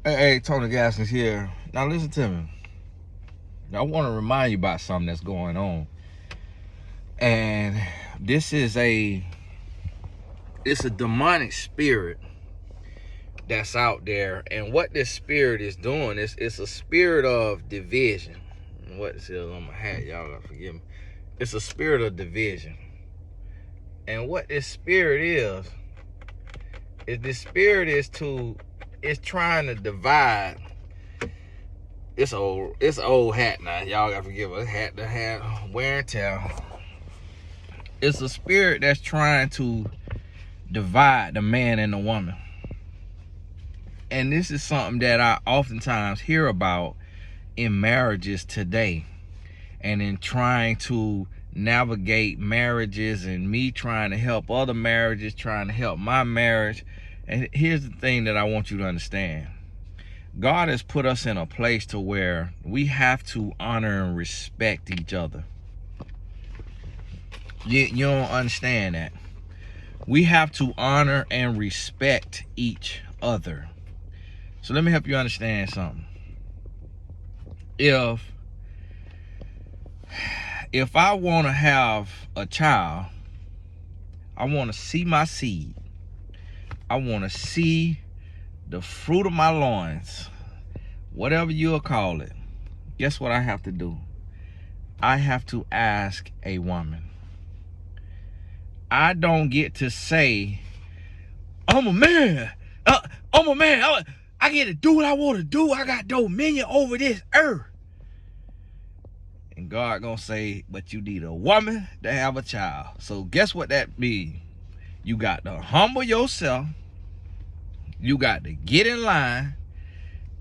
Hey, Tony Gaskins here. Now listen to me. I want to remind you about something that's going on. And this is it's a demonic spirit that's out there. And what this spirit is doing is it's a spirit of division. What this is on my hat, y'all gotta forgive me. It's a spirit of division. And what this spirit is this spirit is trying to divide. It's an old hat now. Y'all gotta forgive us. The hat wear and tear. It's a spirit that's trying to divide the man and the woman. And this is something that I oftentimes hear about in marriages today. And in trying to navigate marriages, and me trying to help other marriages, trying to help my marriage. And here's the thing that I want you to understand. God has put us in a place to where we have to honor and respect each other. You don't understand that. We have to honor and respect each other. So let me help you understand something. If I want to have a child, I want to see my seed. I want to see the fruit of my loins, whatever you'll call it. Guess what I have to do? I have to ask a woman. I don't get to say, I'm a man. I'm a man. I get to do what I want to do. I got dominion over this earth. And God gonna say, but you need a woman to have a child. So guess what that means? You got to humble yourself. You got to get in line,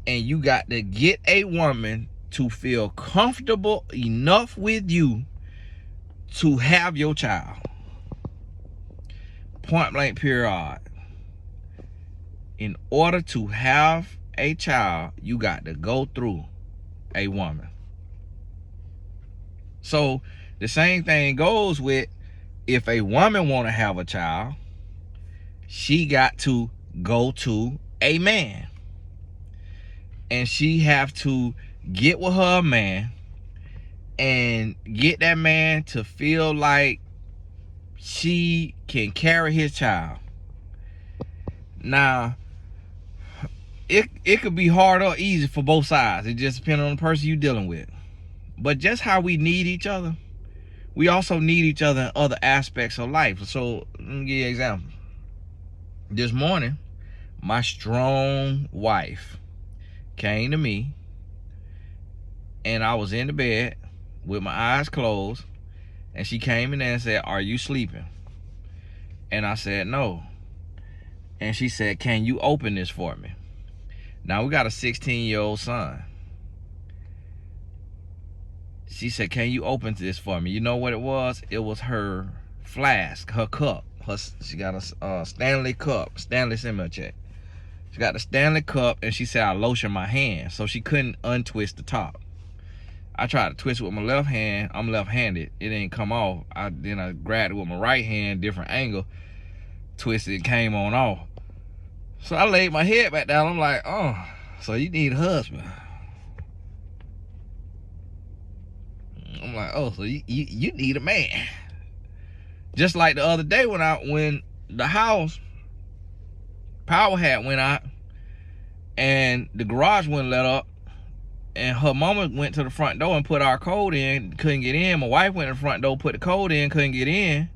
and you got to get a woman to feel comfortable enough with you to have your child. Point blank period. In order to have a child, you got to go through a woman. So the same thing goes with, if a woman want to have a child, she got to go to a man, and she have to get with her man and get that man to feel like she can carry his child. Now, it could be hard or easy for both sides. It just depends on the person you're dealing with. But just how we need each other, we also need each other in other aspects of life. So let me give you an example. This morning, my strong wife came to me, and I was in the bed with my eyes closed, and she came in there and said, "Are you sleeping?" And I said, "No." And she said, "Can you open this for me?" Now, we got a 16-year-old son. She said, "Can you open this for me?" You know what it was? It was her flask, her cup. She got a Stanley cup, Stanley semi-check. She got the Stanley cup, and she said I lotion my hand, so she couldn't untwist the top. I tried to twist it with my left hand. I'm left-handed. It didn't come off. Then I grabbed it with my right hand, different angle, twisted it, came on off. So I laid my head back down. I'm like, oh, so you need a husband. I'm like, oh, so you need a man. Just like the other day when the house power hat went out and the garage wouldn't let up, and her mama went to the front door and put our code in, couldn't get in. My wife went to the front door, put the code in, couldn't get in.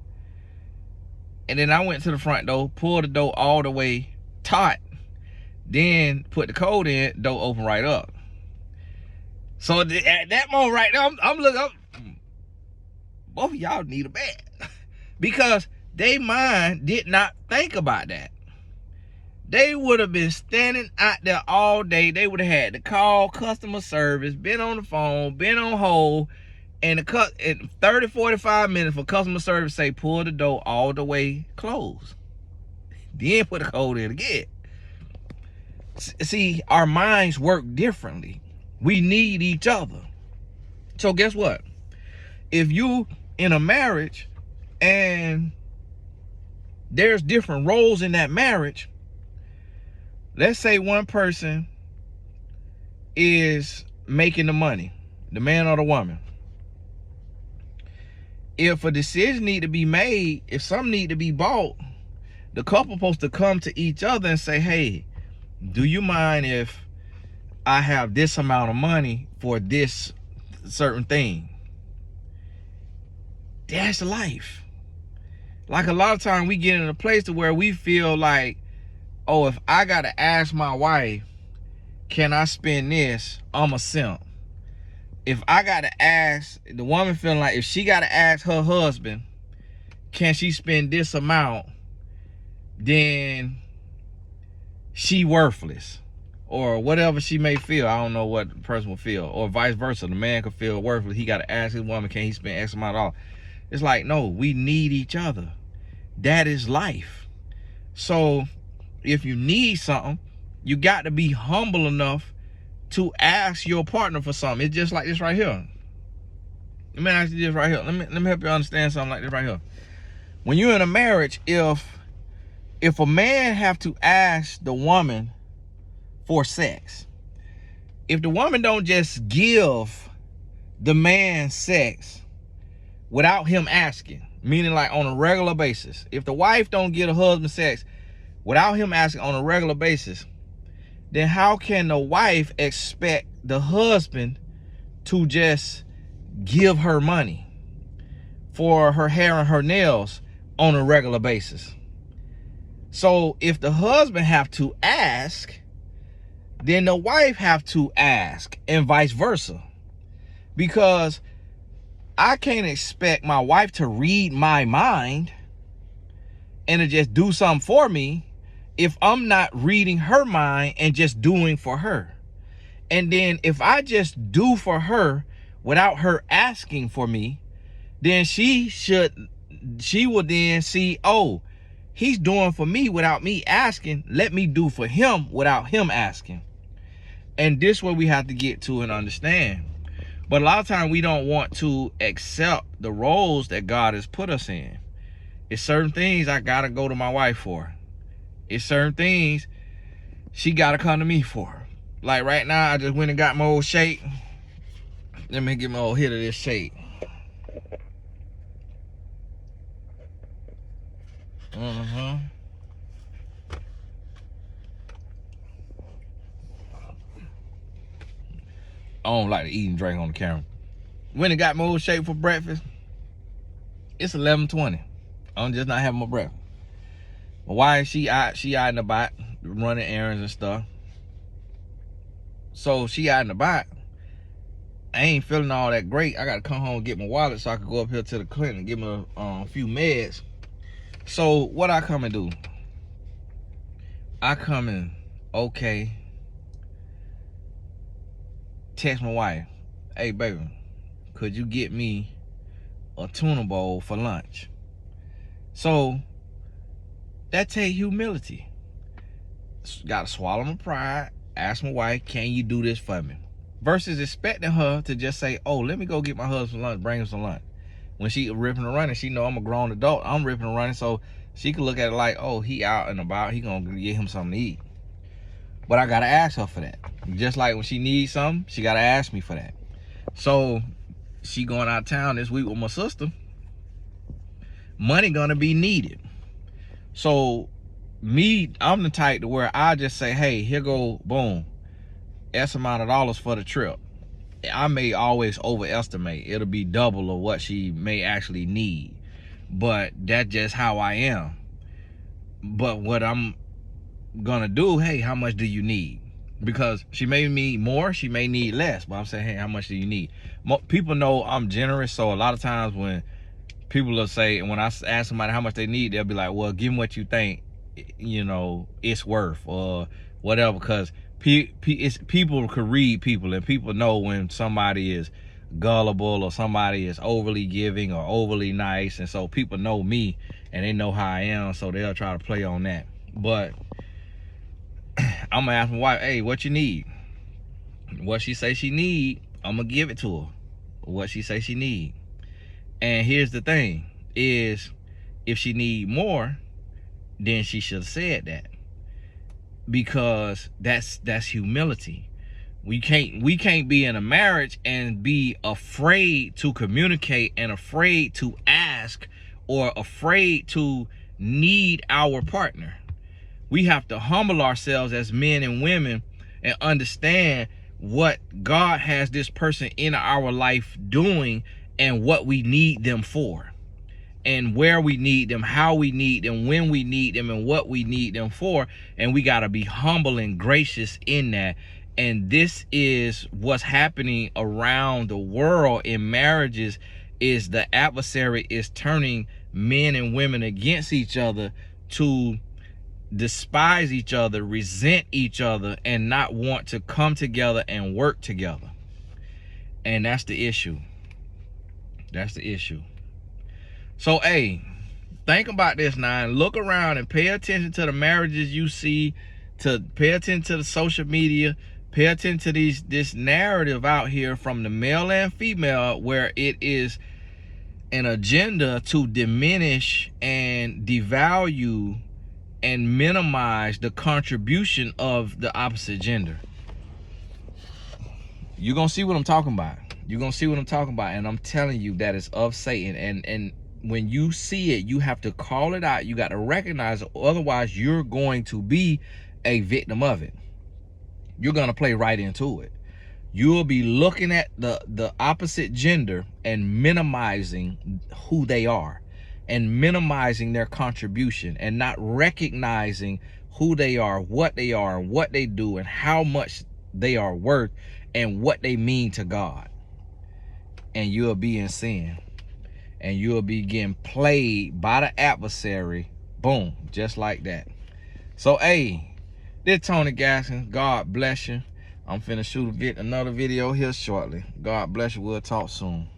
And then I went to the front door, pulled the door all the way taut, then put the code in, door open right up. So at that moment right now, I'm looking up. Both of y'all need a man. Because they mind did not think about that. They would have been standing out there all day. They would have had to call customer service, been on the phone, been on hold, and 30, 45 minutes for customer service say, pull the door all the way closed. Then put the code in again. See, our minds work differently. We need each other. So guess what? If you in a marriage and there's different roles in that marriage, let's say one person is making the money, the man or the woman. If a decision need to be made, if something need to be bought, the couple supposed to come to each other and say, hey, do you mind if I have this amount of money for this certain thing? That's life. Like, a lot of times we get in a place to where we feel like, oh, if I gotta ask my wife, can I spend this, I'm a simp. If I gotta ask, the woman feeling like if she gotta ask her husband, can she spend this amount, then she worthless, or whatever she may feel. I don't know what the person will feel, or vice versa. The man could feel worthless. He gotta ask his woman, can he spend X amount of dollars? It's like, no, we need each other. That is life. So if you need something, you got to be humble enough to ask your partner for something. It's just like this right here. Let me ask you this right here. Let me help you understand something like this right here. When you're in a marriage, if a man have to ask the woman for sex, if the woman don't just give the man sex without him asking, meaning like on a regular basis, if the wife don't give the husband sex without him asking on a regular basis, then how can the wife expect the husband to just give her money for her hair and her nails on a regular basis? So if the husband have to ask, then the wife have to ask, and vice versa. Because I can't expect my wife to read my mind and to just do something for me if I'm not reading her mind and just doing for her. And then if I just do for her without her asking for me, then she will then see, oh, he's doing for me without me asking. Let me do for him without him asking. And this is what we have to get to and understand. But a lot of times we don't want to accept the roles that God has put us in. It's certain things I gotta go to my wife for. It's certain things she gotta come to me for. Like right now, I just went and got my old shake. Let me get my old hit of this shake. I don't like to eat and drink on the camera. Went and got my old shake for breakfast. It's 11:20. I'm just not having my breakfast. My wife, she out and about, running errands and stuff. So she out and about. I ain't feeling all that great. I gotta come home and get my wallet so I can go up here to the clinic and get me a few meds. So what I come and do? I come and, okay, text my wife, hey baby, could you get me a tuna bowl for lunch? So that take humility. Gotta swallow my pride, ask my wife, can you do this for me? Versus expecting her to just say, oh, let me go get my husband lunch, bring him some lunch. When she ripping and running, she know I'm a grown adult, I'm ripping and running, so she can look at it like, oh, he out and about, he gonna get him something to eat. But I gotta ask her for that. Just like when she needs something, she gotta ask me for that. So she going out of town this week with my sister. Money gonna be needed. So me, I'm the type to where I just say, hey, here go, boom, X amount of dollars for the trip. I may always overestimate. It'll be double of what she may actually need. But that's just how I am. But what I'm gonna do, hey, how much do you need? Because she may need more, she may need less. But I'm saying, hey, how much do you need? People know I'm generous, so a lot of times when people will say, and when I ask somebody how much they need, they'll be like, well, give them what you think, you know, it's worth, or whatever. Because people could read people, and people know when somebody is gullible or somebody is overly giving or overly nice. And so people know me and they know how I am, so they'll try to play on that. But I'm gonna ask my wife, hey, what you need? What she say she need, I'm gonna give it to her. What she say she need. And here's the thing, is if she need more, then she should have said that. Because that's humility. We can't be in a marriage and be afraid to communicate and afraid to ask or afraid to need our partner. We have to humble ourselves as men and women and understand what God has this person in our life doing and what we need them for, and where we need them, how we need them, when we need them, and what we need them for. And we got to be humble and gracious in that. And this is what's happening around the world in marriages, is the adversary is turning men and women against each other, to despise each other, resent each other, and not want to come together and work together. And that's the issue. That's the issue. So, hey, think about this now and look around and pay attention to the marriages you see, to pay attention to the social media, pay attention to this narrative out here from the male and female, where it is an agenda to diminish and devalue and minimize the contribution of the opposite gender. You're gonna see what I'm talking about. You're gonna see what I'm talking about, and I'm telling you that is of Satan. And when you see it, you have to call it out. You got to recognize it, otherwise you're going to be a victim of it. You're gonna play right into it. You'll be looking at the opposite gender and minimizing who they are, and minimizing their contribution, and not recognizing who they are, what they are, and what they do, and how much they are worth, and what they mean to God. And you'll be in sin, and you'll be getting played by the adversary. Boom, just like that. So, hey, this Tony Gaskin. God bless you. I'm finna shoot another video here shortly. God bless you. We'll talk soon.